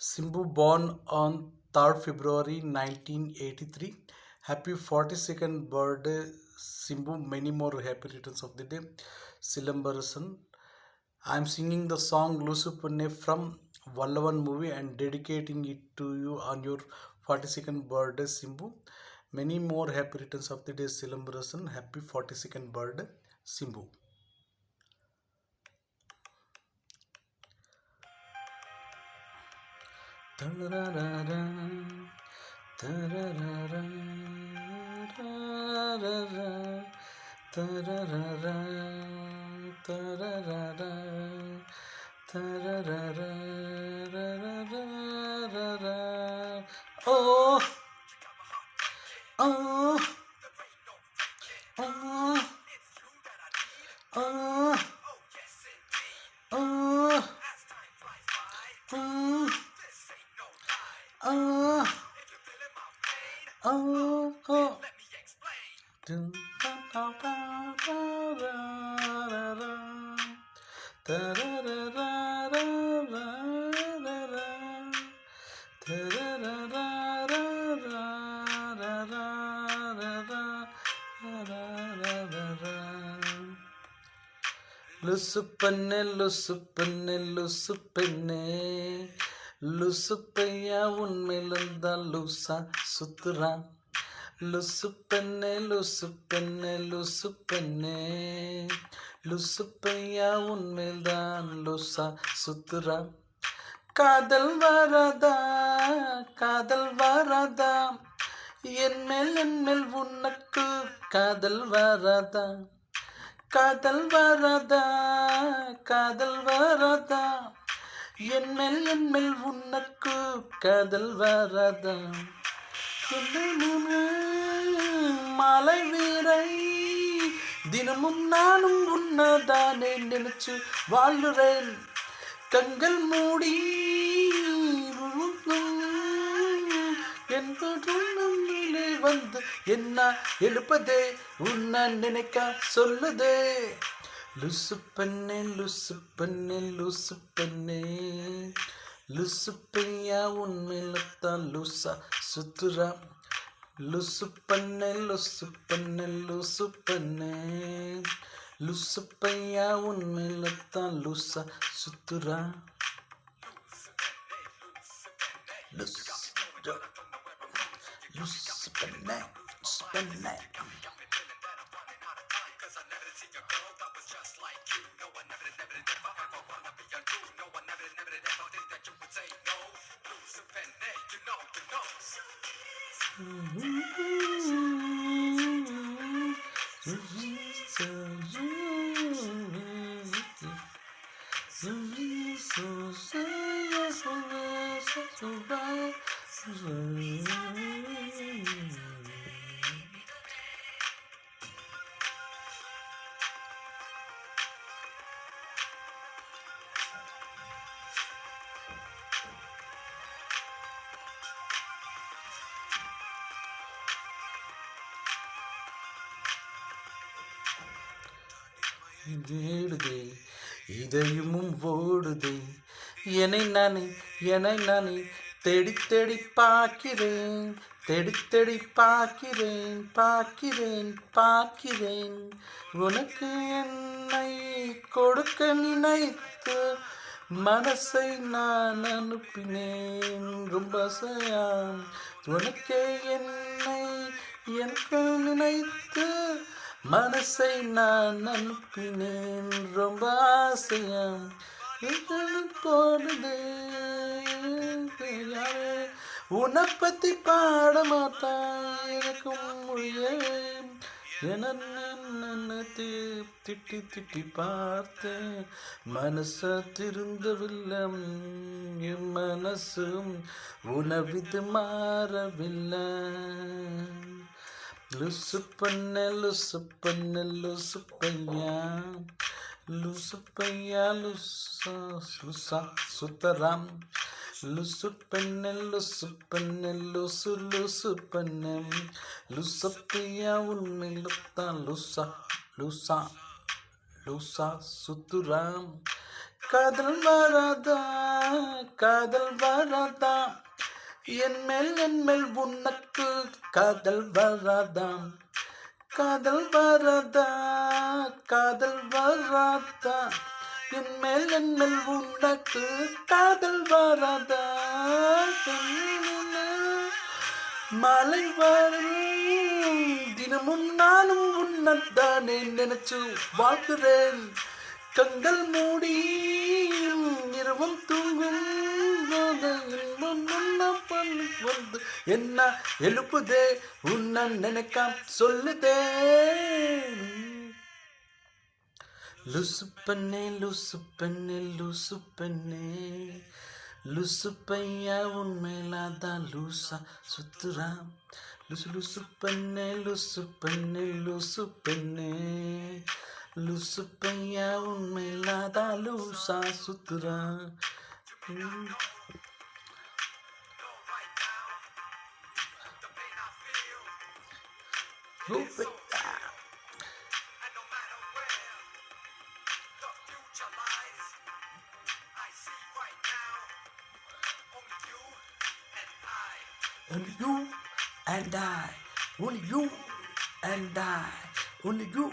Simbu born on 3rd February 1983. Happy 42nd birthday, Simbu. Many more happy returns of the day. Silambarasan. I am singing the song Lusupunne from Vallavan movie and dedicating it to you on your 42nd birthday, Simbu. Many more happy returns of the day, Silambarasan. Happy 42nd birthday, Simbu. Ta-ra-ra-ra, ta-ra-ra-ra, ta-ra-ra-ra, ta-ra-ra-ra, ta-ra-ra-ra, ta-ra-ra-ra, ra-ra-ra-ra-ra. Oh, oh, oh, oh, oh, oh, oh, oh, oh. லுசு பண்ணு லுசு பண்ணு லுசு பெண்ணே லுசு பையா உண்மையில்தான் லூசா சுத்துறான் லுசு பெண்ணே லுசு பெண்ணே லுசு பெண்ணே லுசு பையா உண்மையில்தான் லூசா சுத்துறான் காதல் வரதா காதல் வரதா என்மேல் உனக்கு காதல் வரதா காதல் வரதா காதல் வரதா என்மேல் உனக்கு காதல் வரதா மாலை வீரை தினமும் நானும் உன்னதானே நினைச்சு வாழ்கிறேன் கண்கள் மூடி என்பதிலே வந்து என்ன எழுப்பதே உன்னை நினைக்க சொல்லுதே லுசு பெண்ணே லுசு பெண்ணே லுசு பெண்ணே லுசு பையா உண்மையில்தான் லூசா சுத்துறா லுசு பெண்ணே லுசு பெண்ணே லுசு பெண்ணே லுசு பையா உண்மையில்தான் லூசா சுத்துறா லுசு பெண்ணே பெண்ணே தேடுதே இதயமும் ஓடுதே என்னை நானே தேடி தேடி பார்க்கிறேன் தேடி தேடி பார்க்கிறேன் உனக்கு என்னை கொடுக்க நினைத்து மனசை நான் அனுப்பினேன் ரொம்ப ஆசையாம் உனக்கே என்னை எனக்கு நினைத்து மனசை நான் அனுப்பினேன் ரொம்ப ஆசையாம் போடுதே உன்னை பத்தி பாட மாட்டான் எனக்கும் மொழியே என்ன திட்டி திட்டி பார்த்தேன் மனச திருந்தவில்லை என் மனசும் உணவிது மாறவில்லை லுசு பண்ண லுசு பண்ண லுசு பையா லுசு பையா லுசா சுத்தராம் லுசு பண்ண லுசு பண்ண லுசு லுசு பண்ண லுசு பையா உண்மையில்தான் லூசா லூசா லூசா சுத்துராம் காதல் வராதா காதல் வராதா என் மேல் உனக்கு காதல் வராதா காதல் வராதா காதல் வராதா என் மேல் உனக்கு காதல் வராதா மாலை வரும் தினமும் நானும் உன்னத்தானே நினைச்சு வாழ்கிறேன் கண்கள் மூடி இரவும் தூங்கும் போது இன்பம் உன்னை வந்து என்ன எழுப்புதே உன்னை நினைக்காம சொல்லுதே லுசு பெண்ணே லுசு பெண்ணே லுசு பெண்ணே லுசு பையா உண்மையிலாதான் லூசா சுத்துறா லுசு லுசு பெண்ணே லுசு பெண்ணே லுசு பெண்ணே லுசு பையா உண்மையிலாதான் லூசா சுத்துறா Only you and I, only you and I, only you.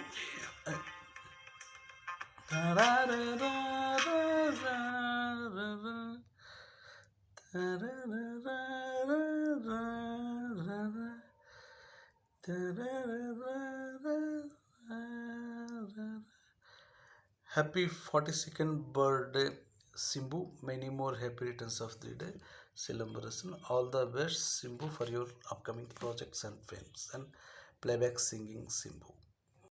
Happy 42nd birthday, Simbu. Many more happy returns of the day, Silambarasan. All the best, Simbu, for your upcoming projects and films and playback singing, Simbu.